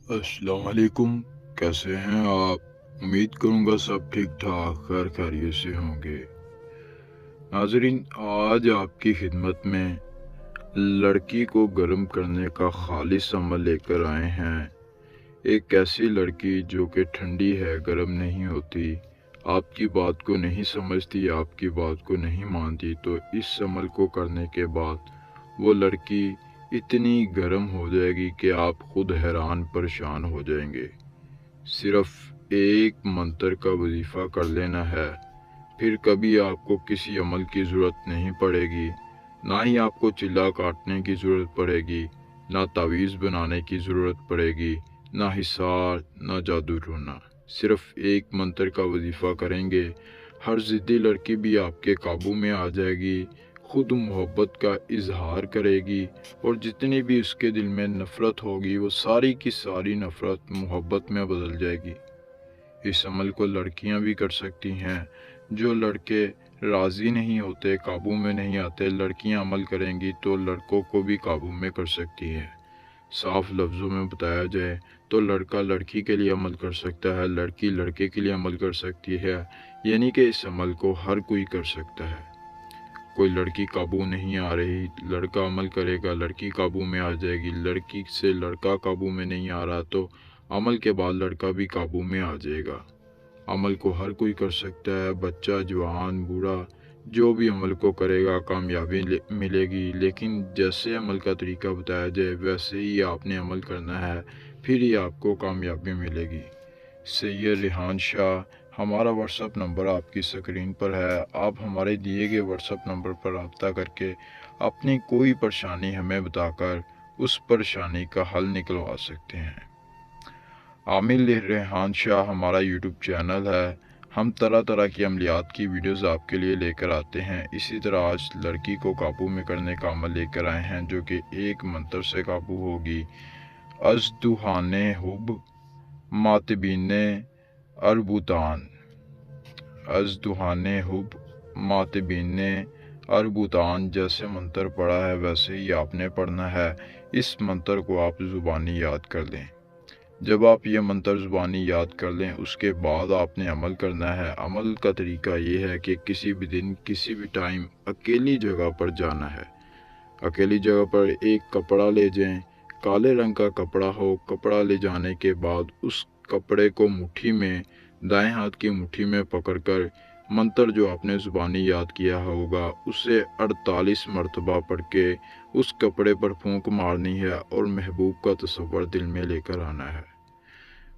अस्सलाम वालेकुम। कैसे हैं आप? उम्मीद करूंगा सब ठीक ठाक खैर खैरियत से होंगे। नाजरीन, आज आपकी खिदमत में लड़की को गर्म करने का खालिस अमल लेकर आए हैं। एक ऐसी लड़की जो कि ठंडी है, गर्म नहीं होती, आपकी बात को नहीं समझती, आपकी बात को नहीं मानती, तो इस अमल को करने के बाद वो लड़की इतनी गर्म हो जाएगी कि आप खुद हैरान परेशान हो जाएंगे। सिर्फ एक मंत्र का वजीफ़ा कर लेना है, फिर कभी आपको किसी अमल की ज़रूरत नहीं पड़ेगी, ना ही आपको चिल्ला काटने की ज़रूरत पड़ेगी, ना तावीज़ बनाने की ज़रूरत पड़ेगी, ना हिसार, ना जादू टोना। सिर्फ एक मंत्र का वजीफ़ा करेंगे, हर ज़िद्दी लड़की भी आपके काबू में आ जाएगी, खुद मोहब्बत का इजहार करेगी, और जितनी भी उसके दिल में नफ़रत होगी वो सारी की सारी नफ़रत मोहब्बत में बदल जाएगी। इस अमल को लड़कियां भी कर सकती हैं। जो लड़के राज़ी नहीं होते, काबू में नहीं आते, लड़कियां अमल करेंगी तो लड़कों को भी काबू में कर सकती हैं। साफ लफ्ज़ों में बताया जाए तो लड़का लड़की के लिए अमल कर सकता है, लड़की लड़के के लिए अमल कर सकती है, यानी कि इस अमल को हर कोई कर सकता है। कोई लड़की काबू नहीं आ रही, लड़का अमल करेगा, लड़की काबू में आ जाएगी। लड़की से लड़का काबू में नहीं आ रहा तो अमल के बाद लड़का भी काबू में आ जाएगा। अमल को हर कोई कर सकता है, बच्चा, जवान, बूढ़ा, जो भी अमल को करेगा कामयाबी मिलेगी। लेकिन जैसे अमल का तरीका बताया जाए वैसे ही आपने अमल करना है, फिर ही आपको कामयाबी मिलेगी। सैयद रेहान शाह, हमारा व्हाट्सअप नंबर आपकी स्क्रीन पर है। आप हमारे दिए गए व्हाट्सअप नंबर पर रब्ता करके अपनी कोई परेशानी हमें बताकर उस परेशानी का हल निकलवा सकते हैं। आमिर रेहान शाह हमारा यूट्यूब चैनल है। हम तरह तरह की अमलियात की वीडियोस आपके लिए लेकर आते हैं। इसी तरह आज लड़की को काबू में करने का अमल लेकर आए हैं, जो कि एक मंत्र से काबू होगी। अज़दुहाने हुब मातबीने अरबुतान। अज़दुहाने हुब मातबीने अरबुतान जैसे मंत्र पढ़ा है वैसे ही आपने पढ़ना है। इस मंत्र को आप ज़ुबानी याद कर लें। जब आप ये मंत्र ज़ुबानी याद कर लें उसके बाद आपने अमल करना है। अमल का तरीका ये है कि किसी भी दिन किसी भी टाइम अकेली जगह पर जाना है। अकेली जगह पर एक कपड़ा ले जाएं, काले रंग का कपड़ा हो। कपड़ा ले जाने के बाद उस कपड़े को मुट्ठी में, दाएं हाथ की मुट्ठी में पकड़कर मंत्र जो आपने ज़ुबानी याद किया होगा उसे 48 मरतबा पढ़ के उस कपड़े पर फूंक मारनी है और महबूब का तस्वर दिल में लेकर आना है।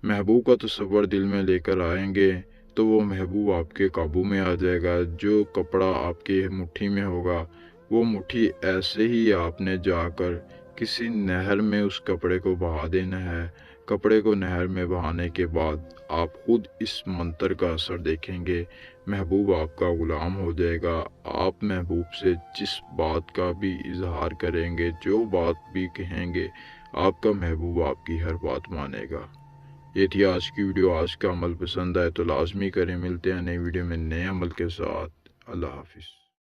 महबूब का तस्वर दिल में लेकर आएंगे तो वो महबूब आपके काबू में आ जाएगा। जो कपड़ा आपके मुट्ठी में होगा वो मुट्ठी ऐसे ही आपने जाकर किसी नहर में उस कपड़े को बहा देना है। कपड़े को नहर में बहाने के बाद आप खुद इस मंत्र का असर देखेंगे। महबूब आपका ग़ुलाम हो जाएगा। आप महबूब से जिस बात का भी इजहार करेंगे, जो बात भी कहेंगे, आपका महबूब आपकी हर बात मानेगा। ये थी आज की वीडियो। आज का अमल पसंद आए तो लाजमी करें। मिलते हैं नई वीडियो में नए अमल के साथ। अल्लाह हाफिज़।